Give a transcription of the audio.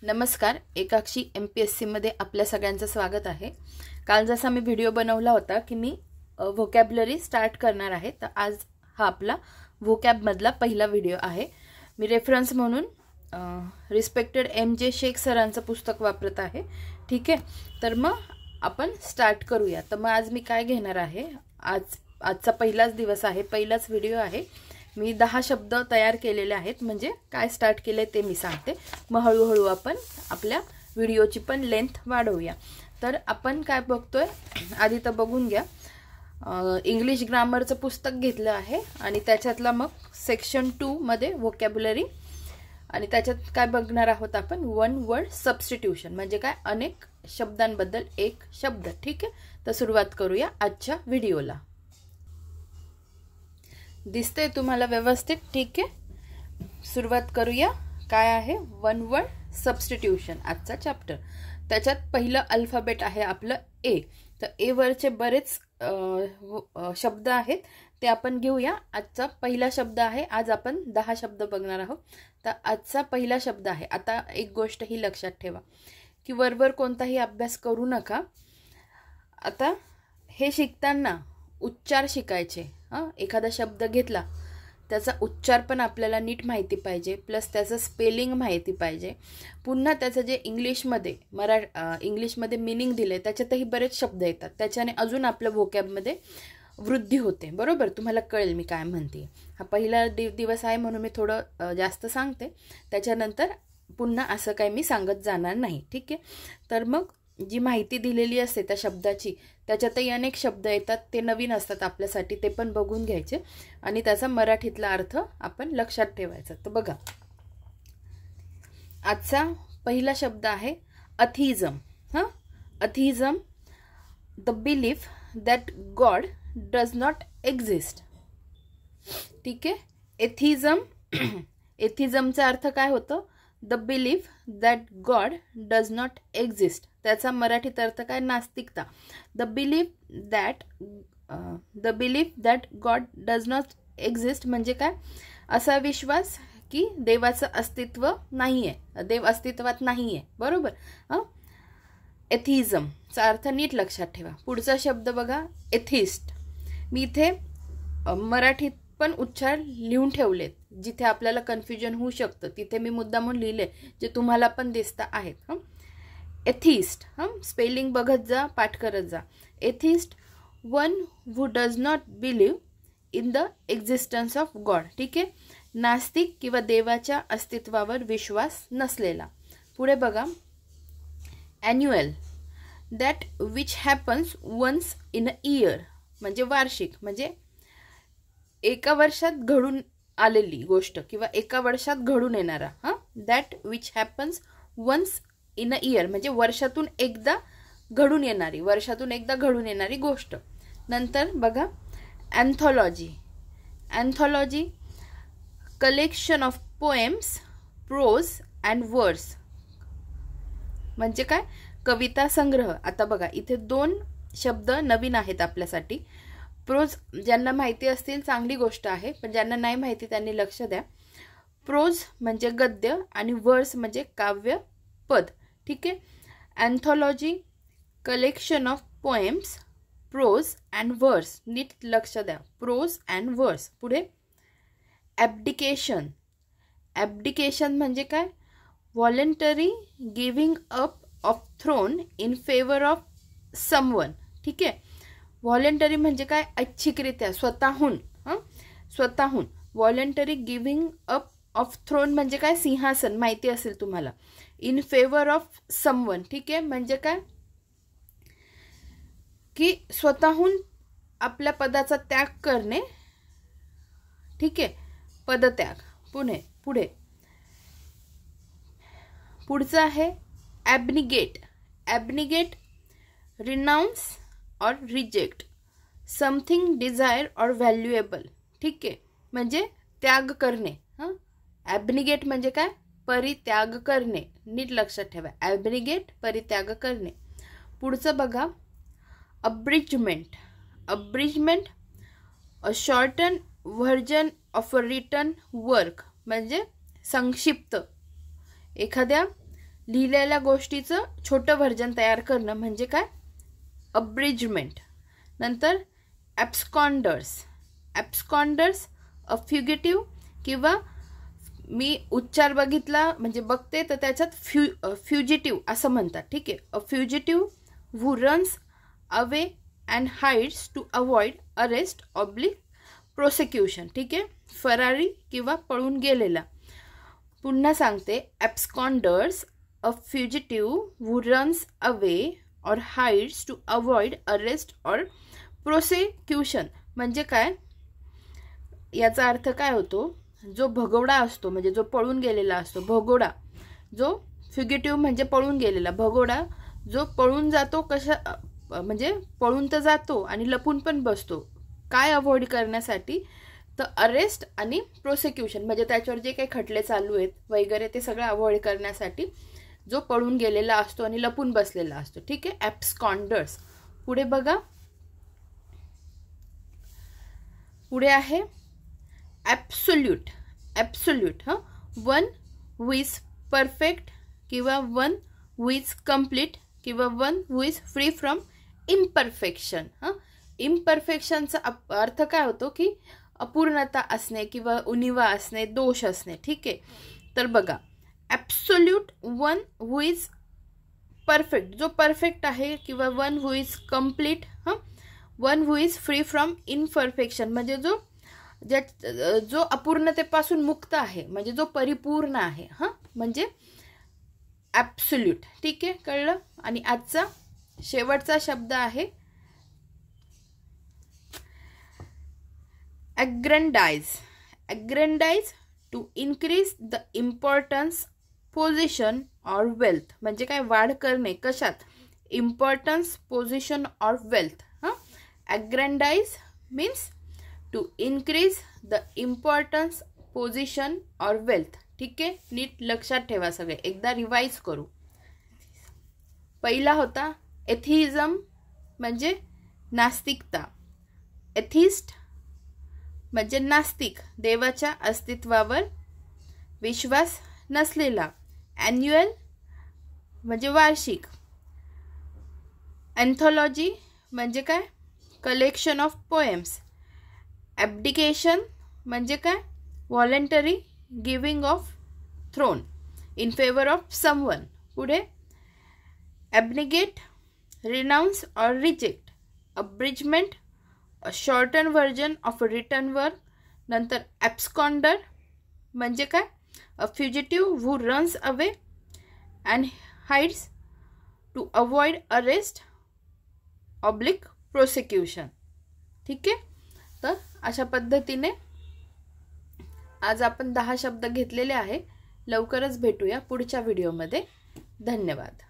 नमस्कार, एकाक्षी MPSC मध्ये आपल्या सगळ्यांचं स्वागत आहे। काल जसा मी व्हिडिओ बनवला होता की मी व्होकॅब्युलरी स्टार्ट करणार आहे, तर आज हा आपला व्होकॅब मधला पहिला व्हिडिओ आहे। मी रेफरन्स म्हणून रिस्पेक्टेड MJ शेख सरांचं पुस्तक वापरत आहे। ठीक आहे, तर मग आपण स्टार्ट करूया। तर मग आज मी काय घेणार आहे, आजचा पहिलाच दिवस आहे, पहिलाच व्हिडिओ आहे। मी 10 शब्द तयार केलेले आहेत, म्हणजे काय स्टार्ट केले ते मी सांगते। मग हळूहळू आपण आपल्या व्हिडिओची पण लेंथ वाढवूया। तर आपण काय बघतोय आधी तर बघून घ्या। इंग्लिश ग्रामरचं पुस्तक घेतलं आहे आणि त्याच्यातला मग सेक्शन 2 मध्ये व्होकॅब्युलरी, आणि त्याच्यात काय बघणार आहोत आपण, वन वर्ड सबस्टिट्यूशन म्हणजे काय, अनेक शब्दांबद्दल एक शब्द। ठीक आहे, तर सुरुवात करूया आजच्या व्हिडिओला। दिसते तुम्हाला व्यवस्थित? ठीक आहे, सुरुवात करूया। काय आहे, वन वर्ड सबस्टिट्यूशन आजचा चॅप्टर। त्याच्यात पहिलं अल्फाबेट आहे आपलं ए। तर ए वरचे बरेच शब्द आहेत, ते आपण घेऊया। आजचा पहिला शब्द आहे, आज आपण 10 शब्द बघणार आहोत। तर आजचा पहिला शब्द आहे, आता एक गोष्ट ही लक्षात ठेवा की वरवर कोणताही अभ्यास करू नका। आता हे शिकताना उच्चार शिकायचे। एखादा शब्द घेतला त्याचा उच्चार पण आपल्याला नीट माहिती पाहिजे, प्लस त्याचं स्पेलिंग माहिती पाहिजे। पुन्हा त्याचं जे इंग्लिशमध्ये मीनिंग दिले त्याच्यातही बरेच शब्द येतात, त्याच्याने अजून आपल्या व्होकॅबमध्ये वृद्धी होते। बरोबर, तुम्हाला कळेल मी काय म्हणते। हा पहिला दिवस आहे म्हणून मी थोडं जास्त सांगते, त्याच्यानंतर पुन्हा असं काही मी सांगत जाणार नाही। ठीक आहे, तर मग जी माहिती दिलेली असते त्या शब्दाची, त्याच्यातही अनेक शब्द येतात, ते नवीन असतात आपल्यासाठी, ते पण बघून घ्यायचे आणि त्याचा मराठीतला अर्थ आपण लक्षात ठेवायचा। तर बघा, आजचा पहिला शब्द आहे atheism. Atheism, the belief that God does not exist. ठीक आहे, एथिझम एथिझमचा अर्थ काय होतो, the belief that God does not exist. त्याचा मराठीत अर्थ काय, नास्तिकता। The belief that God does not exist म्हणजे काय, असा विश्वास की देवाचं अस्तित्व नाहीये, देव अस्तित्वात नाहीये। बरोबर, एथिझमचा अर्थ नीट लक्षात ठेवा। पुढचा शब्द बघा, एथिस्ट। मी इथे मराठीत पण उच्चार लिहून ठेवलेत, जिथे आपल्याला कन्फ्युजन होऊ शकतं तिथे मी मुद्दामून लिहिले, जे तुम्हाला पण दिसता आहेत। एथिस्ट, स्पेलिंग बघत जा, पाठ करत जा। Atheist, one who does not believe in the existence of God. ठीक आहे, नास्तिक किंवा देवाच्या अस्तित्वावर विश्वास नसलेला। पुढे बघा, annual, that which happens once in a year म्हणजे वार्षिक, म्हणजे एका वर्षात घडून आलेली गोष्ट किंवा एका वर्षात घडून येणारा। That which happens once in a year म्हणजे वर्षातून एकदा घडून येणारी गोष्ट। नंतर बघा, anthology. Anthology, collection of poems, prose and verse म्हणजे काय, कविता संग्रह। आता बघा, इथे 2 शब्द नवीन आहेत आपल्यासाठी। प्रोज ज्यांना माहिती असतील चांगली गोष्ट आहे, पण ज्यांना नाही माहिती त्यांनी लक्ष द्या। प्रोज म्हणजे गद्य आणि वर्स म्हणजे काव्य पद। ठीक आहे, anthology, collection of poems, prose and verse, नीट लक्ष द्या, प्रोज अँड वर्स। पुढे ॲब्डिकेशन। ॲब्डिकेशन म्हणजे काय, voluntary giving up of throne in favour of someone. ठीक आहे, व्हॉलंटरी म्हणजे काय, ऐच्छिकरित्या, स्वतःहून। Voluntary giving up of throne म्हणजे काय, सिंहासन, माहिती असेल तुम्हाला। इन फेवर ऑफ समवन, ठीक आहे, म्हणजे काय की स्वतःहून आपल्या पदाचा त्याग करणे। ठीक आहे, पदत्याग। पुढचं आहे ॲब्निगेट। ॲब्निगेट, रिनाउन्स और रिजेक्ट समथिंग डिझायर और व्हॅल्युएबल। ठीक आहे, म्हणजे त्याग करणे। ॲब्निगेट म्हणजे काय, परित्याग करणे, नीट लक्षात ठेवा। ॲब्निगेट, परित्याग करणे। पुढचं बघा, abridgement. Abridgement, a shorten version of a written work म्हणजे संक्षिप्त, एखाद्या लिहिलेल्या गोष्टीचं छोटं व्हर्जन तयार करणं म्हणजे काय, अब्रिजमेंट. नंतर ॲब्स्कॉन्डर्स. ॲब्स्कॉन्डर्स अ फ्युगिटिव्ह, किंवा मी उच्चार बघितला म्हणजे बघते तर त्याच्यात फ्युजिटिव्ह असं म्हणतात. ठीक आहे. A fugitive who runs away and hides to avoid arrest oblique prosecution. ठीक आहे. फरारी किंवा पळून गेलेला. पुन्हा सांगते, absconders a fugitive who runs away और हाइड्स टू अवॉइड अरेस्ट और प्रोसिक्युशन. म्हणजे काय, याचा अर्थ काय होतो, जो भगोडा असतो म्हणजे जो पळून गेलेला असतो, भगोडा, जो फ्युगिटिव्ह म्हणजे पळून गेलेला, भगोडा जो पळून जातो, कशा म्हणजे पळून तर जातो आणि लपून पण बसतो. काय अवॉइड करण्यासाठी, तर अरेस्ट आणि प्रोसिक्युशन म्हणजे त्याच्यावर जे काही खटले चालू आहेत वगैरे ते सगळं अवॉइड करण्यासाठी जो पळून गेलेला असतो आणि लपून बसलेला असतो. ठीक आहे. ॲब्स्कॉन्डर्स. पुढे बघा, पुढे आहे absolute. Absolute one who is perfect, किंवा वन हू इज कम्प्लीट, किंवा one who is free from imperfection. इम्परफेक्शनचा अर्थ काय होतो की अपूर्णता असणे किंवा उणिवा असणे, दोष असणे. ठीक आहे. तर बघा, absolute one who is perfect, जो परफेक्ट आहे, किंवा one who is complete, one who is free from imperfection म्हणजे जो अपूर्णतेपासून मुक्त आहे, म्हणजे जो परिपूर्ण आहे, म्हणजे ॲब्सोल्यूट. ठीक आहे, कळलं. आणि आजचा शेवटचा शब्द आहे aggrandise. Aggrandise to increase the importance, position or wealth. म्हणजे काय, वाढ करणे, कशात, importance, position or wealth. Aggrandise means to increase the importance, position or wealth. ठीक आहे. नीट लक्षात ठेवा सगळे. एकदा रिवाइज करू. पहिला होता एथिइझम म्हणजे नास्तिकता. एथिस्ट म्हणजे नास्तिक, देवाच्या अस्तित्वावर विश्वास नसलेला. ॲन्युअल म्हणजे वार्षिक. एन्थॉलॉजी म्हणजे काय, कलेक्शन ऑफ पोएम्स. ॲब्डिकेशन म्हणजे काय, voluntary giving of throne in favour of someone. पुढे abnegate, renounce or reject. Abridgement, a shorten version of a written work. नंतर ॲब्स्कॉन्डर म्हणजे काय, a fugitive who runs away and hides to avoid arrest oblique prosecution. ठीक आहे. तर अशा पद्धतीने आज आपण 10 शब्द घेतलेले आहे. लवकरच भेटूया पुढच्या व्हिडिओमध्ये. धन्यवाद.